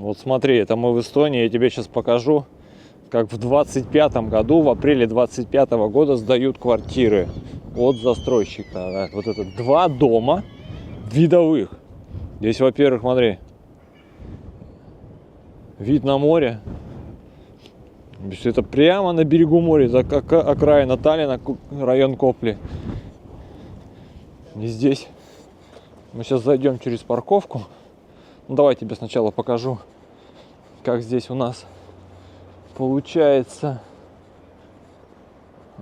Вот смотри, это мы в Эстонии, я тебе сейчас покажу, как в 25-м году, в апреле 25-го года сдают квартиры от застройщика. Вот это 2 дома видовых. Здесь, во-первых, смотри, вид на море. Это прямо на берегу моря, за окраина Таллина, район Копли. И здесь мы сейчас зайдем через парковку. Ну, давай тебе сначала покажу, как здесь у нас получается.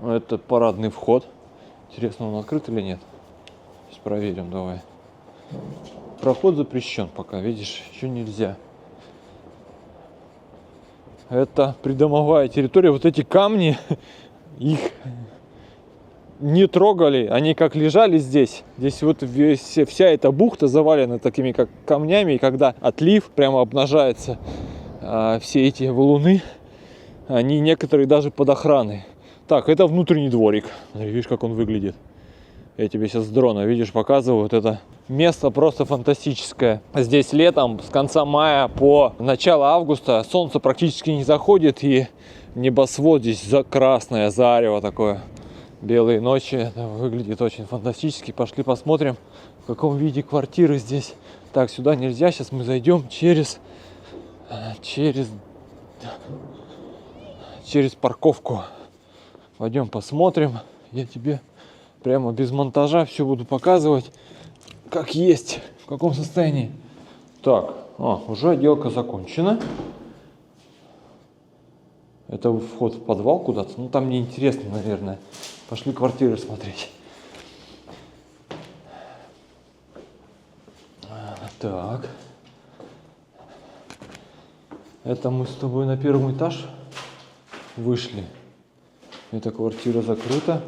Это парадный вход. Интересно, он открыт или нет? Сейчас проверим, давай. Проход запрещен пока, видишь, еще нельзя. Это придомовая территория. Вот эти камни, их не трогали. Они как лежали здесь. Здесь вот вся эта бухта завалена такими как камнями. И когда отлив прямо обнажается, все эти валуны, они некоторые даже под охраной. Так, это внутренний дворик. Видишь, как он выглядит. Я тебе сейчас с дрона, видишь, показываю. Вот это место просто фантастическое. Здесь летом с конца мая по начало августа солнце практически не заходит. И небосвод здесь красное зарево такое. Белые ночи. Это выглядит очень фантастически. Пошли посмотрим, в каком виде квартиры здесь. Так, сюда нельзя. Сейчас мы зайдем через парковку. Пойдем посмотрим. Я тебе прямо без монтажа все буду показывать, как есть, в каком состоянии. Так, уже отделка закончена. Это вход в подвал куда-то. Ну, там неинтересно, наверное. Пошли квартиры смотреть. Так. Это мы с тобой на первый этаж вышли. Эта квартира закрыта.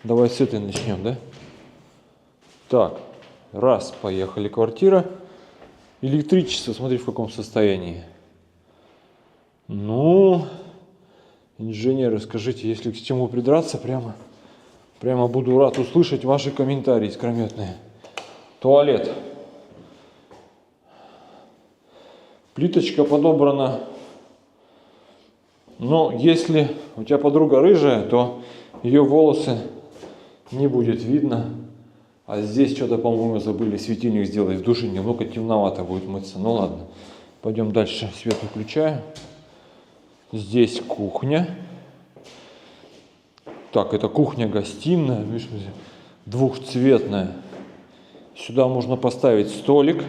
Давай с этой начнем, да? Так, раз, поехали, квартира. Электричество, смотри, в каком состоянии. Ну, инженеры, скажите, если к чему придраться, прямо буду рад услышать ваши комментарии искрометные. Туалет. Плиточка подобрана. Но если у тебя подруга рыжая, то ее волосы не будет видно. А здесь что-то, по-моему, забыли светильник сделать в душе. Немного темновато будет мыться. Ну ладно. Пойдем дальше. Свет выключаю. Здесь кухня. Так, это кухня-гостиная. Видишь, двухцветная. Сюда можно поставить столик.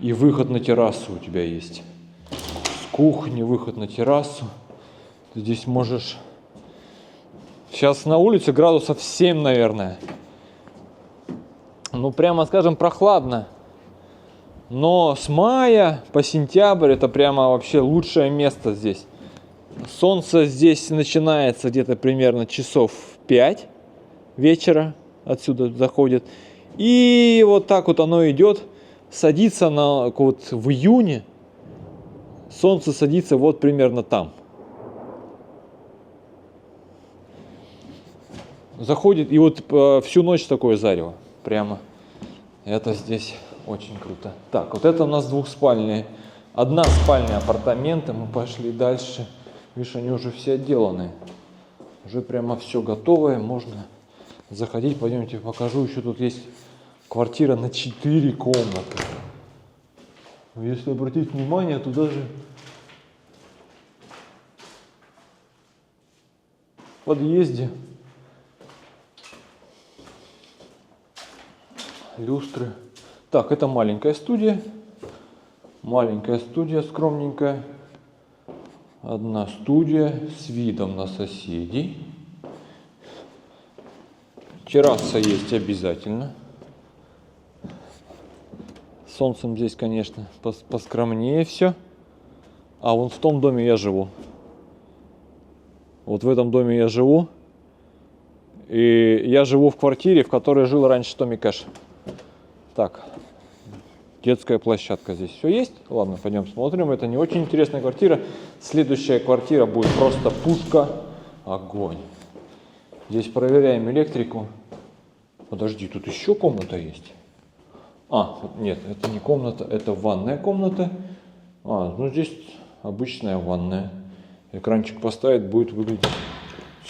И выход на террасу у тебя есть. С кухни выход на террасу. Ты здесь можешь... Сейчас на улице градусов 7, наверное. Ну, прямо скажем, прохладно. Но с мая по сентябрь это прямо вообще лучшее место здесь. Солнце здесь начинается где-то примерно часов 5 вечера. Отсюда заходит. И вот так вот оно идет. Садится вот в июне. Солнце садится вот примерно там. Заходит, и вот всю ночь такое зарево. Прямо. Это здесь очень круто. Так, вот это у нас двухспальные. Одна спальня, апартаменты. Мы пошли дальше. Видишь, они уже все отделаны. Уже прямо все готовое. Можно заходить. Пойдемте покажу. Еще тут есть квартира на 4 комнаты. Если обратить внимание, то даже в подъезде люстры. Так, это маленькая студия. Маленькая студия, скромненькая. Одна студия с видом на соседей. Терраса есть обязательно. Солнцем здесь, конечно, поскромнее все. А вон в том доме я живу. Вот в этом доме я живу. И я живу в квартире, в которой жил раньше Томми Кэш. Так, детская площадка здесь все есть. Ладно, пойдем смотрим. Это не очень интересная квартира. Следующая квартира будет просто пушка. Огонь. Здесь проверяем электрику. Подожди, тут еще комната есть. Нет, это не комната, это ванная комната. Ну здесь обычная ванная. Экранчик поставить, будет выглядеть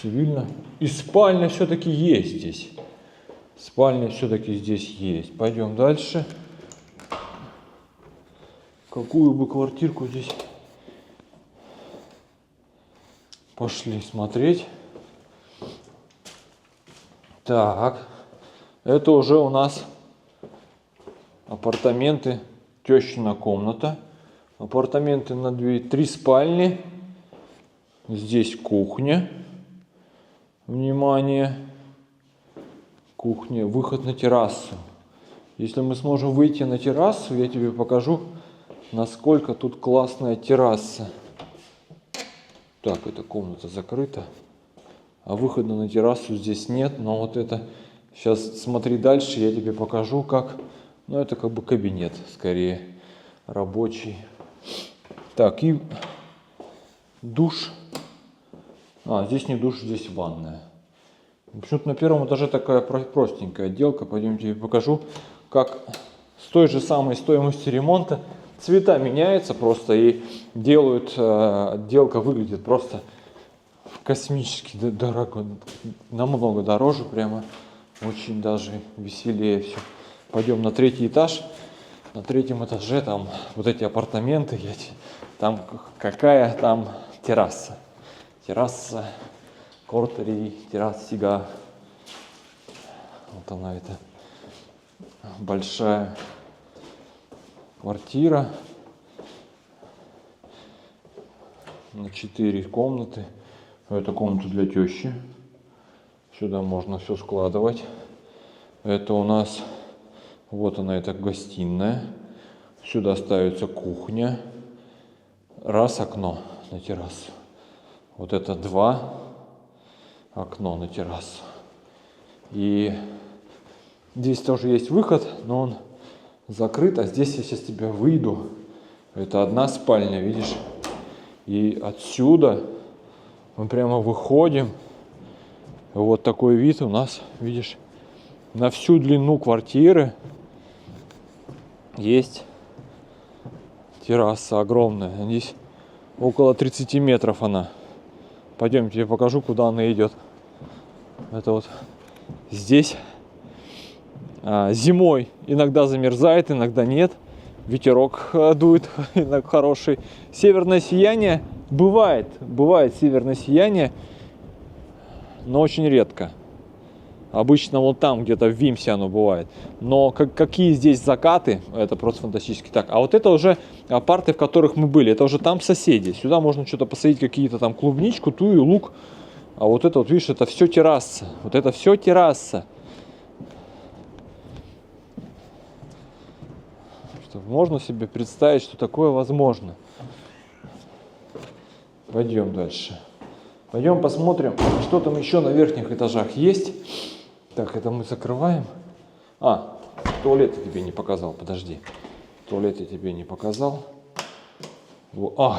цивильно. И спальня все-таки есть здесь. Спальня все-таки здесь есть. Пойдем дальше. Какую бы квартирку здесь пошли смотреть. Так, это уже у нас апартаменты, тещина комната. Апартаменты на 3 спальни. Здесь кухня. Внимание. Кухня, выход на террасу. Если мы сможем выйти на террасу, я тебе покажу, насколько тут классная терраса. Так, эта комната закрыта. А выхода на террасу здесь нет. Но вот это... Сейчас смотри дальше, я тебе покажу, как... Ну, это как бы кабинет, скорее, рабочий. Так, и душ. Здесь не душ, здесь ванная. Почему-то на первом этаже такая простенькая отделка. Пойдем тебе покажу, как с той же самой стоимостью ремонта цвета меняются просто и делают, отделка выглядит просто космически дорого, намного дороже, прямо очень даже веселее все. Пойдем на 3-й этаж. На 3-м этаже там вот эти апартаменты, там какая там терраса. Терраса, Кортери, террасига. Вот она, это большая квартира на 4 комнаты. Это комната для тещи. Сюда можно все складывать. Это у нас, вот она, это гостиная. Сюда ставится кухня. Раз окно на террасу. Вот это 2 окно на террасу. И здесь тоже есть выход, но он закрыт. А здесь я сейчас тебя выйду. Это 1 спальня, видишь? И отсюда мы прямо выходим. Вот такой вид у нас, видишь, на всю длину квартиры есть терраса огромная. Здесь около 30 метров она. Пойдем, тебе покажу, куда она идет. Это вот здесь зимой иногда замерзает, иногда нет. Ветерок дует хороший. Северное сияние бывает северное сияние, но очень редко. Обычно вот там где-то в Вимсе оно бывает. Но какие здесь закаты, это просто фантастически. Так, а вот это уже апарты, в которых мы были. Это уже там соседи. Сюда можно что-то посадить, какие-то там клубничку, тую, лук. А вот это вот, видишь, это все терраса. Вот это все терраса. Можно себе представить, что такое возможно. Пойдем дальше. Пойдем посмотрим, что там еще на верхних этажах есть. Так, это мы закрываем. Туалет я тебе не показал, подожди. Туалет я тебе не показал.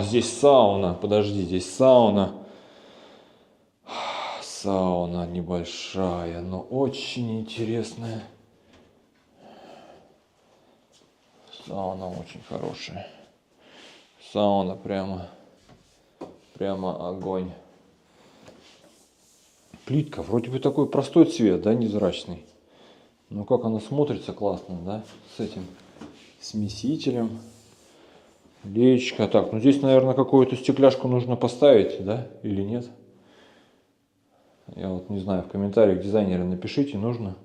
Здесь сауна, подожди, здесь сауна. Сауна небольшая, но очень интересная. Сауна очень хорошая. Сауна прямо огонь. Плитка, вроде бы такой простой цвет, да, невзрачный. Но как она смотрится классно, да, с этим смесителем. Леечка. Так, ну здесь, наверное, какую-то стекляшку нужно поставить, да, или нет? Я вот не знаю, в комментариях дизайнеры напишите, нужно.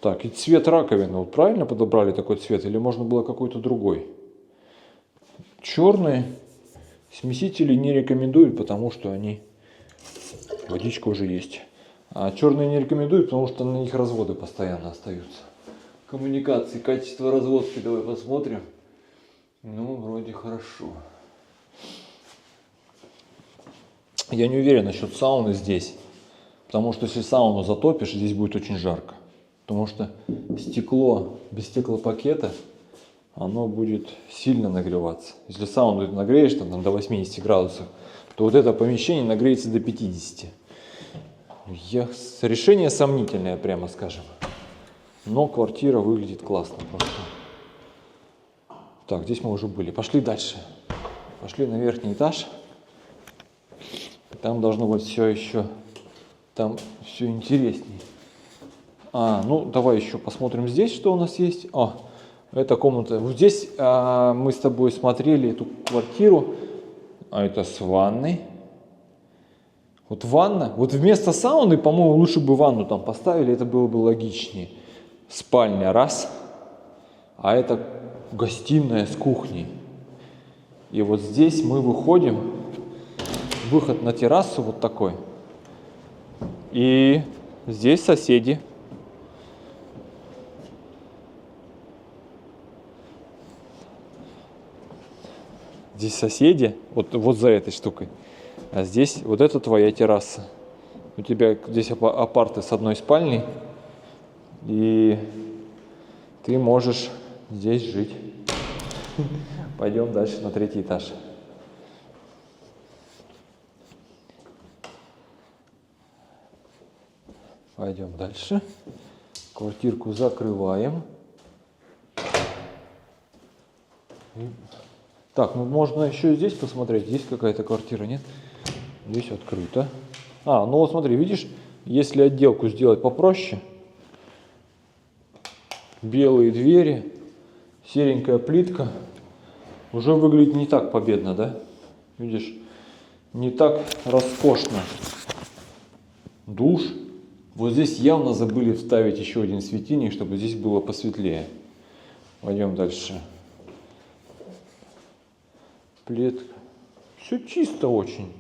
Так, и цвет раковины, вот правильно подобрали такой цвет, или можно было какой-то другой? Черные смесители не рекомендуют, потому что они... Водичка уже есть. А черные не рекомендуют, потому что на них разводы постоянно остаются. Коммуникации, качество разводки, давай посмотрим. Ну, вроде хорошо. Я не уверен насчет сауны здесь. Потому что если сауну затопишь, здесь будет очень жарко. Потому что стекло без стеклопакета, оно будет сильно нагреваться. Если сауну ты нагреешь там, до 80 градусов, то вот это помещение нагреется до 50. Решение сомнительное, прямо скажем. Но квартира выглядит классно просто. Так, здесь мы уже были. Пошли дальше. Пошли на верхний этаж. Там должно быть все еще, там все интереснее. Ну давай еще посмотрим здесь, что у нас есть. Это комната. Вот здесь мы с тобой смотрели эту квартиру. Это с ванной. Вот ванна. Вот вместо сауны, по-моему, лучше бы ванну там поставили. Это было бы логичнее. Спальня раз. А это гостиная с кухней. И вот здесь мы выходим. Выход на террасу вот такой. И здесь соседи. Здесь соседи, вот за этой штукой. А здесь вот это твоя терраса. У тебя здесь апарты с одной спальней. И ты можешь здесь жить. Пойдем дальше на третий этаж. Пойдем дальше. Квартирку закрываем. Так, можно еще здесь посмотреть. Здесь какая-то квартира, нет? Здесь открыто. Ну вот смотри, видишь, если отделку сделать попроще. Белые двери, серенькая плитка. Уже выглядит не так победно, да? Видишь, не так роскошно. Душ. Вот здесь явно забыли вставить еще один светильник, чтобы здесь было посветлее. Пойдем дальше. Плитка. Все чисто очень.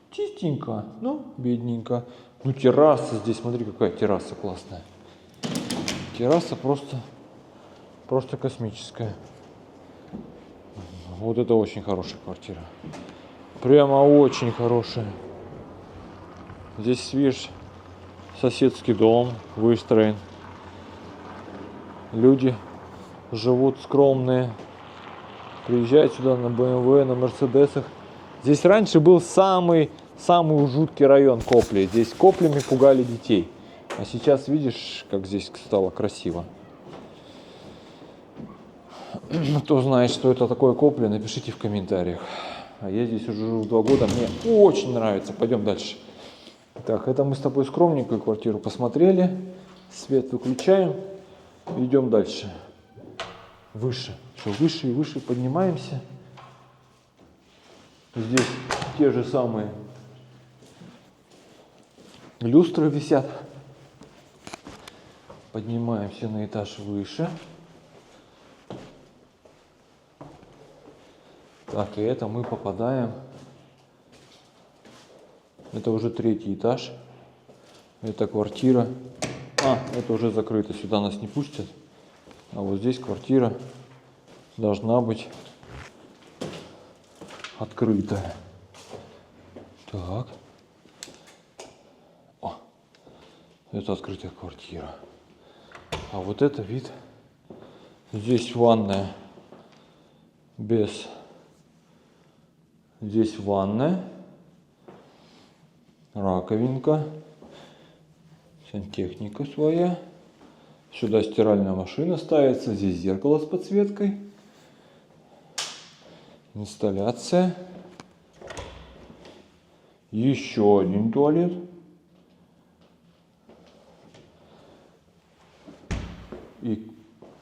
Чистенько, но бедненько. Ну терраса здесь, смотри, какая терраса классная. Терраса просто космическая. Вот это очень хорошая квартира. Прямо очень хорошая. Здесь, видишь, соседский дом выстроен. Люди живут скромные. Приезжают сюда на BMW, на Мерседесах. Здесь раньше был самый жуткий район Копли. Здесь коплями пугали детей. А сейчас видишь, как здесь стало красиво. Кто знает, что это такое Копли, напишите в комментариях. А я здесь уже живу 2 года. Мне очень нравится. Пойдем дальше. Так, это мы с тобой скромненькую квартиру посмотрели. Свет выключаем. Идем дальше. Выше. Все, выше и выше поднимаемся. Здесь те же самые люстры висят. Поднимаемся на этаж выше. Так, и это мы попадаем. Это уже 3-й этаж. Это квартира. Это уже закрыто. Сюда нас не пустят. А вот здесь квартира должна быть открытая. Так. Это открытая квартира. А вот это вид. Здесь ванная без. Здесь ванная. Раковинка. Сантехника своя. Сюда стиральная машина ставится. Здесь зеркало с подсветкой. Инсталляция. Еще один туалет.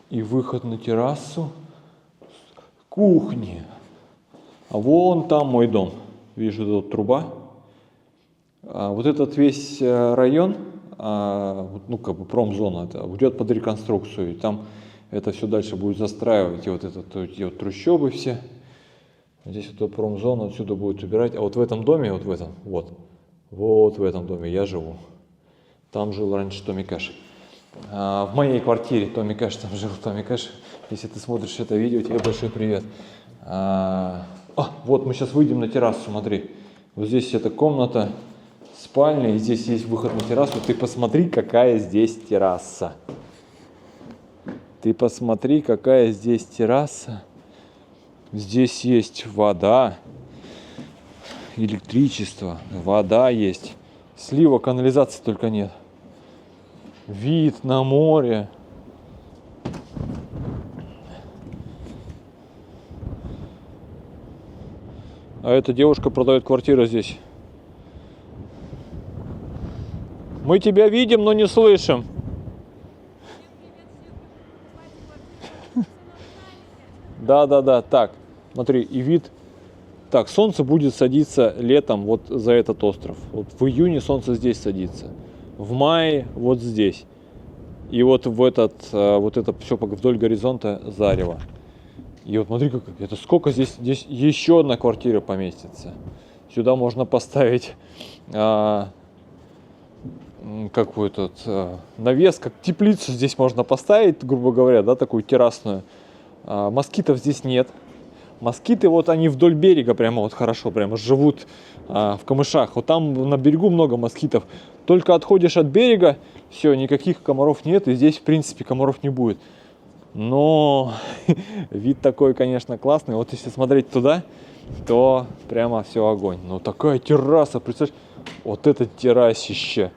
И выход на террасу. Кухня. А вон там мой дом. Вижу, тут труба. Вот этот весь район, промзона, это уйдет под реконструкцию. И там это все дальше будет застраивать. И вот эти трущобы все. Здесь вот промзона отсюда будет убирать. А вот в этом доме, вот в этом доме я живу. Там жил раньше Томми Кэш. В моей квартире Томми Кэш, там жил Томми Кэш. Если ты смотришь это видео, тебе большой привет. Вот мы сейчас выйдем на террасу, смотри. Вот здесь эта комната, спальня, и здесь есть выход на террасу. Ты посмотри, какая здесь терраса. Ты посмотри, какая здесь терраса. Здесь есть вода, электричество, вода есть. Слива, канализации только нет. Вид на море. А эта девушка продает квартиру здесь. Мы тебя видим, но не слышим. Да. Так, смотри, и вид. Так, солнце будет садиться летом вот за этот остров. Вот в июне солнце здесь садится. В мае вот здесь. И вот в этот, вот это все вдоль горизонта зарево. И вот смотри, как это сколько здесь еще одна квартира поместится. Сюда можно поставить какой-то навес, как теплицу здесь можно поставить, грубо говоря, да, такую террасную. Москитов здесь нет. Москиты вот они вдоль берега прямо вот хорошо, прямо живут в камышах. Вот там на берегу много москитов. Только отходишь от берега, все, никаких комаров нет, и здесь в принципе комаров не будет. Но вид такой, конечно, классный. Вот если смотреть туда, то прямо все огонь. Ну такая терраса, представляешь, вот это террасище.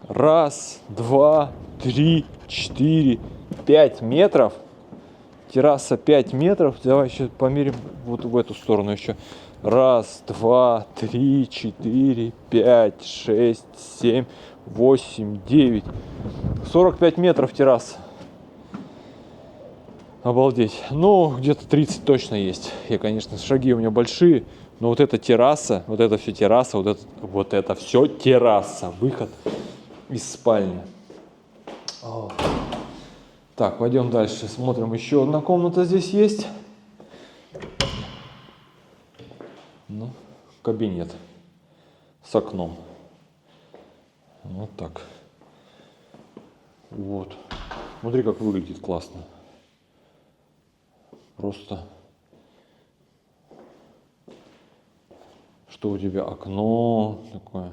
Раз, два, три, 4, 5 метров. Терраса 5 метров. Давай еще померим вот в эту сторону еще. Раз, два, три, 4, 5, 6, 7, 8, 9. 45 метров терраса. Обалдеть. Ну, где-то 30 точно есть. Я, конечно, шаги у меня большие. Но вот эта терраса, вот это все терраса, вот это все терраса. Выход из спальни. О. Так, пойдем дальше. Смотрим, еще одна комната здесь есть. Ну, кабинет с окном. Вот так. Вот. Смотри, как выглядит классно. Просто. Что у тебя? Окно такое.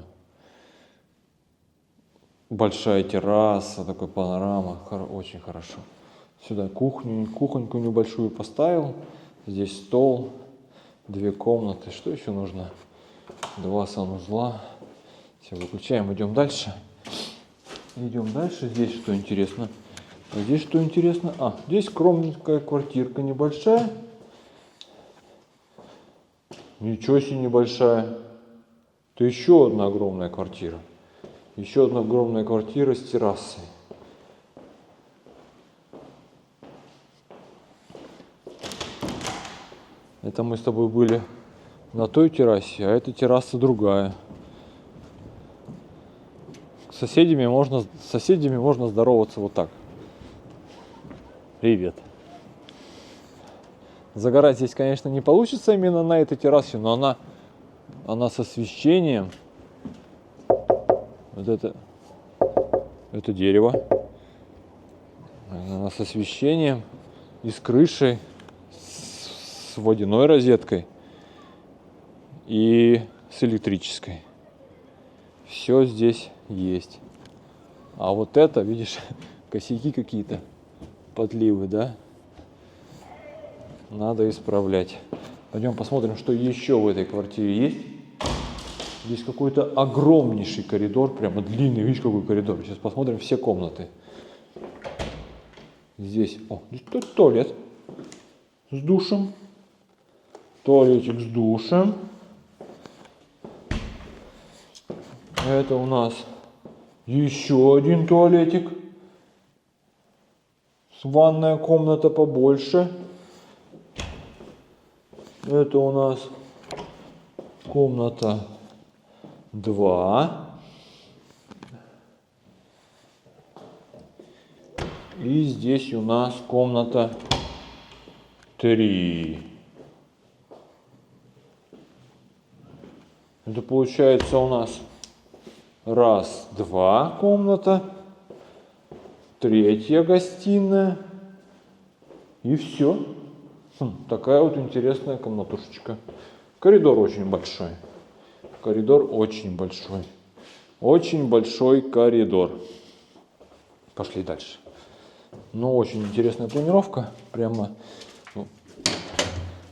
Большая терраса, такой панорама, очень хорошо. Сюда кухоньку небольшую поставил. Здесь стол, 2 комнаты. Что еще нужно? 2 санузла. Все, выключаем, идем дальше. Идем дальше. Здесь что интересно? Здесь что интересно? Здесь скромненькая квартирка небольшая. Ничего себе небольшая. Это еще одна огромная квартира. Еще одна огромная квартира с террасой. Это мы с тобой были на той террасе, а эта терраса другая. С соседями можно здороваться вот так. Привет. Загорать здесь, конечно, не получится именно на этой террасе, но она с освещением. Вот это дерево. Она с освещением и с крышей, с водяной розеткой и с электрической. Все здесь есть. А вот это, видишь, косяки какие-то, подливы, да? Надо исправлять. Пойдем посмотрим, что еще в этой квартире есть. Здесь какой-то огромнейший коридор, прямо длинный, видишь, какой коридор. Сейчас посмотрим все комнаты. Здесь тут туалет с душем. Туалетик с душем. Это у нас еще один туалетик. Ванная комната побольше. Это у нас комната 2. И здесь у нас комната 3. Это получается у нас 1, 2 комната, 3 гостиная и все. Такая вот интересная комнатушечка. Коридор очень большой. Коридор очень большой. Очень большой коридор. Пошли дальше. Ну, очень интересная планировка. Прямо в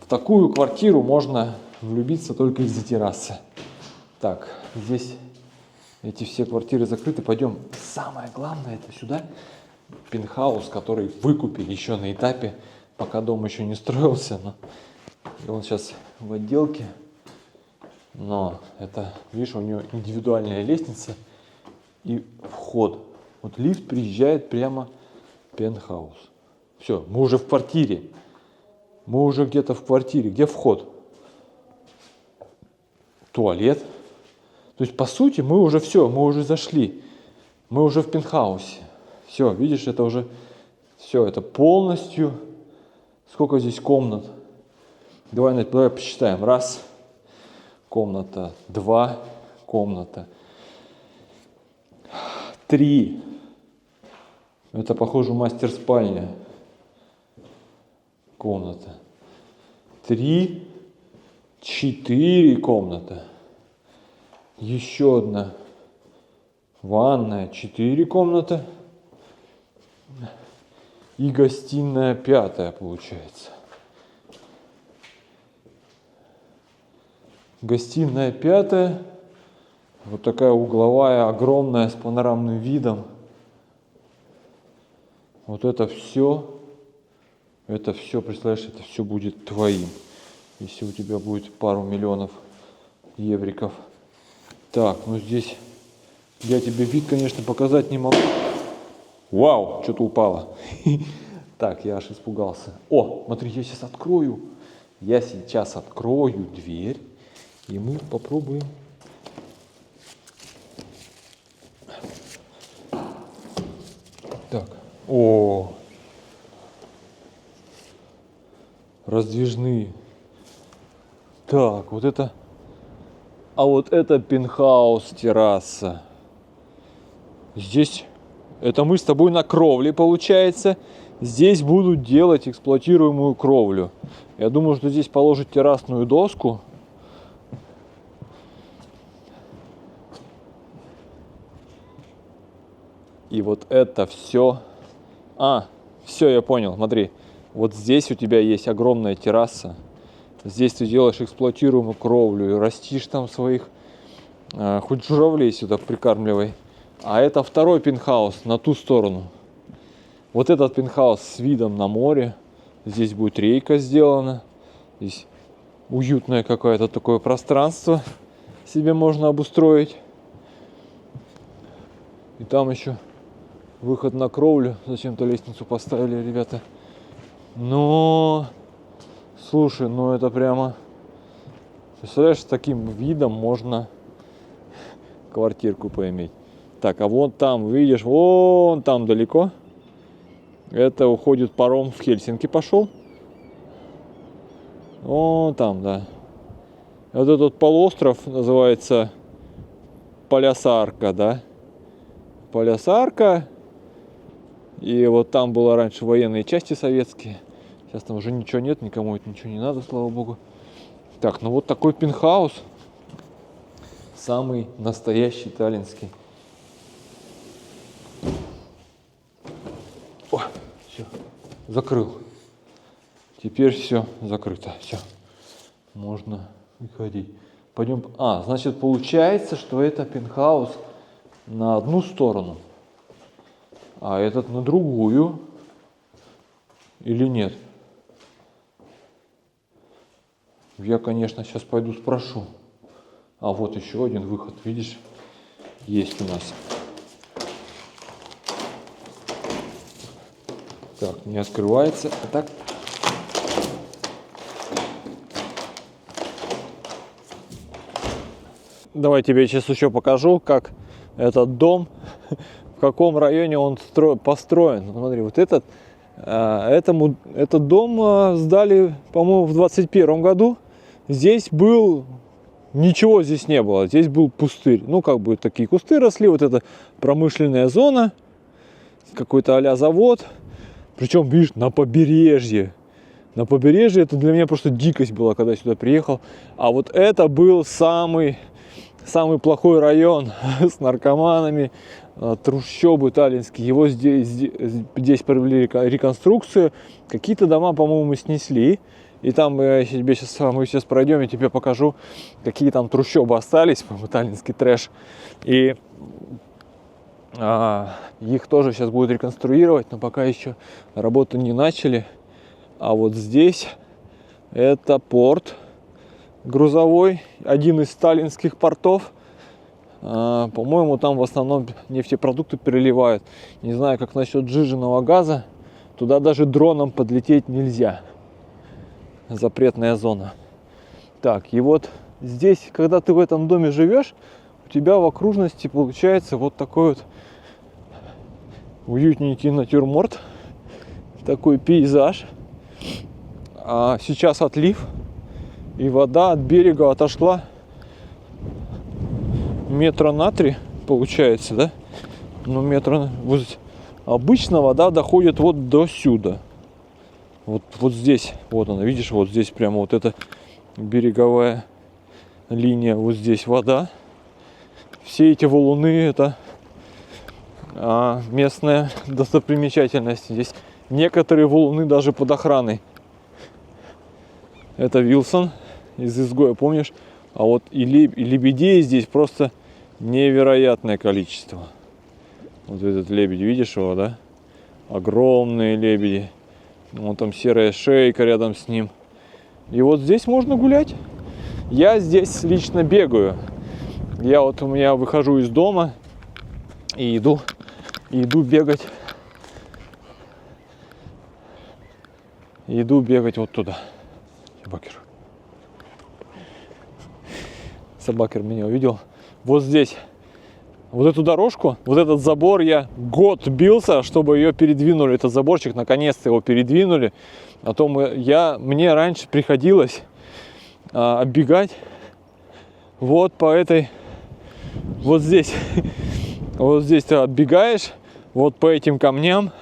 такую квартиру можно влюбиться только из-за террасы. Так, здесь эти все квартиры закрыты. Пойдем. Самое главное, это сюда пентхаус, который выкупили еще на этапе, пока дом еще не строился. Но И он сейчас в отделке. Но это, видишь, у него индивидуальная лестница и вход. Вот лифт приезжает прямо в пентхаус. Все, мы уже в квартире. Мы уже где-то в квартире. Где вход? Туалет. То есть, по сути, мы уже все, мы уже зашли. Мы уже в пентхаусе. Все, видишь, это уже все, это полностью. Сколько здесь комнат? Давай посчитаем. Раз. Комната. Два. Комната. Три. Это, похоже, мастер-спальня. Комната. Три. Четыре комната. Еще одна. Ванная. Четыре комната. И гостиная пятая получается. Гостиная пятая. Вот такая угловая, огромная, с панорамным видом. Вот это все, представляешь, это все будет твоим. Если у тебя будет пару миллионов евриков. Так, ну здесь я тебе вид, конечно, показать не могу. Вау, что-то упало. Так, я аж испугался. О, смотри, я сейчас открою. Я сейчас открою дверь. И мы попробуем. Так. О. Раздвижные. Так, вот это. А вот это пентхаус, терраса. Здесь. Это мы с тобой на кровле, получается. Здесь будут делать эксплуатируемую кровлю. Я думаю, что здесь положат террасную доску. И вот это все. Все, я понял, смотри. Вот здесь у тебя есть огромная терраса. Здесь ты делаешь эксплуатируемую кровлю и растишь там своих, хоть журавлей сюда прикармливай. А это второй пентхаус на ту сторону. Вот этот пентхаус с видом на море. Здесь будет рейка сделана. Здесь уютное какое-то такое пространство себе можно обустроить. И там еще выход на кровлю. Зачем-то лестницу поставили, ребята. Но, слушай, ну это прямо... Представляешь, с таким видом можно квартирку поиметь. Так, а вон там, видишь, вон там далеко. Это уходит паром в Хельсинки пошел. Вон там, да. Вот этот полуостров называется Палясарка, да. Палясарка. И вот там было раньше военные части советские. Сейчас там уже ничего нет, никому это ничего не надо, слава богу. Так, ну вот такой пентхаус. Самый настоящий таллинский. О, все, закрыл. Теперь все закрыто, все. Можно выходить. Пойдем. Значит, получается, что это пентхаус на одну сторону, а этот на другую. Или нет? Я, конечно, сейчас пойду спрошу. А вот еще один выход, видишь, есть у нас. Так, не открывается. Так. Давай тебе сейчас еще покажу, как этот дом, в каком районе он построен. Смотри, вот этот дом сдали, по-моему, в 21 году. Здесь ничего здесь не было, здесь был пустырь. Ну, как бы такие кусты росли, вот это промышленная зона, какой-то а-ля завод. Причем, видишь, на побережье. На побережье это для меня просто дикость была, когда я сюда приехал. А вот это был самый плохой район с наркоманами, трущобы таллинские. Его здесь провели реконструкцию. Какие-то дома, по-моему, снесли. И там мы сейчас пройдем, я тебе покажу, какие там трущобы остались, по-моему, таллинский трэш. И их тоже сейчас будут реконструировать, но пока еще работу не начали. А вот здесь Это порт грузовой, один из сталинских портов. По-моему, там в основном нефтепродукты переливают. Не знаю, как насчет сжиженного газа. Туда даже дроном подлететь нельзя. Запретная зона. Так, и вот здесь, когда ты в этом доме живешь, у тебя в окружности получается вот такой вот уютненький натюрморт. Такой пейзаж. А сейчас отлив. И вода от берега отошла метра на 3, получается, да? Ну, метра... Вот, обычно вода доходит вот до сюда. Вот здесь, вот она, видишь, вот здесь прямо вот эта береговая линия, вот здесь вода. Все эти валуны — это местная достопримечательность. Здесь некоторые валуны даже под охраной. Это Вилсон из «Изгоя», помнишь? А вот и лебедей здесь просто невероятное количество. Вот этот лебедь, видишь его, да? Огромные лебеди. Вон там серая шейка рядом с ним. И вот здесь можно гулять. Я здесь лично бегаю. У меня выхожу из дома и иду бегать. Иду бегать вот туда. Собакер меня увидел. Вот здесь. Вот эту дорожку, вот этот забор я год бился, чтобы ее передвинули. Этот заборчик, наконец-то его передвинули. А то мне раньше приходилось оббегать вот по этой... Вот здесь. Вот здесь ты оббегаешь вот по этим камням.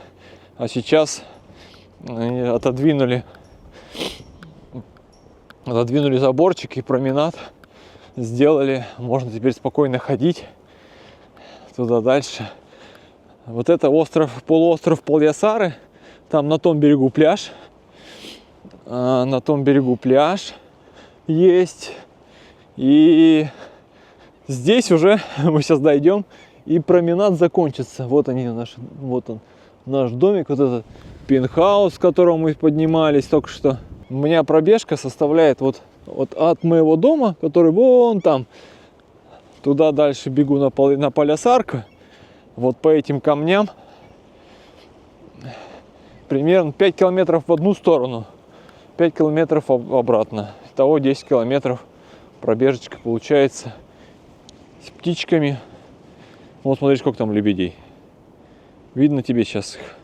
А сейчас отодвинули заборчик и променад сделали. Можно теперь спокойно ходить туда дальше. Вот это полуостров Пал-Ясары. Там на том берегу пляж. На том берегу пляж есть. И здесь уже мы сейчас дойдем, и променад закончится. Вот он, наш домик, вот этот пентхаус, с которого мы поднимались только что. У меня пробежка составляет вот от моего дома, который вон там, туда дальше бегу на Пал-Ясарку, вот по этим камням, примерно 5 километров в одну сторону, 5 километров обратно. Итого 10 километров пробежечка получается с птичками. Вот смотри, сколько там лебедей. Видно тебе сейчас их.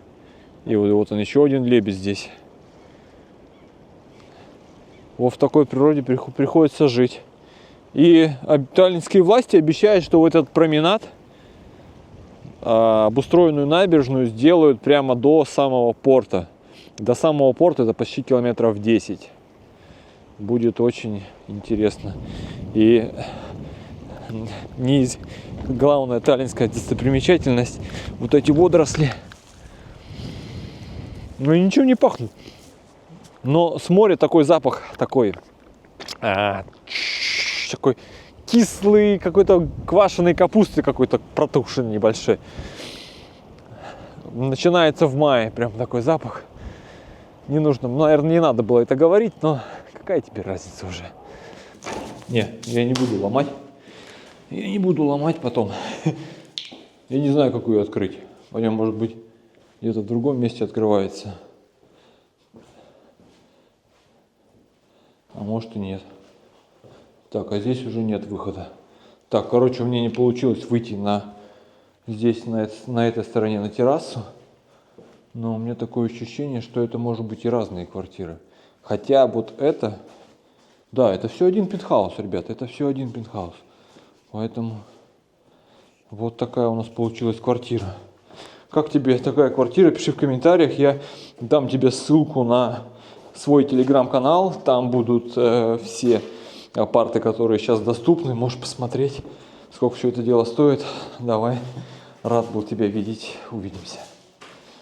И вот он, еще один лебедь здесь. Вот в такой природе приходится жить. И таллинские власти обещают, что вот этот променад, обустроенную набережную, сделают прямо до самого порта. До самого порта это почти километров 10. Будет очень интересно. И главная таллинская достопримечательность — вот эти водоросли. Ну и ничего не пахнет. Но с моря такой запах, такой кислый, какой-то квашеной капусты, какой-то протушенный небольшой. Начинается в мае прям такой запах. Не нужно, наверное, не надо было это говорить, но какая теперь разница уже? Не, я не буду ломать. Я не буду ломать потом. Я не знаю, как ее открыть. Пойдем, может быть, где-то в другом месте открывается. А может и нет. Так, а здесь уже нет выхода. Так, короче, у меня не получилось выйти здесь, на этой стороне, на террасу. Но у меня такое ощущение, что это может быть и разные квартиры. Хотя вот это... Да, это все один пентхаус, ребята. Это все один пентхаус. Поэтому вот такая у нас получилась квартира. Как тебе такая квартира? Пиши в комментариях. Я дам тебе ссылку на свой телеграм-канал. Там будут все апарты, которые сейчас доступны. Можешь посмотреть, сколько все это дело стоит. Давай. Рад был тебя видеть. Увидимся.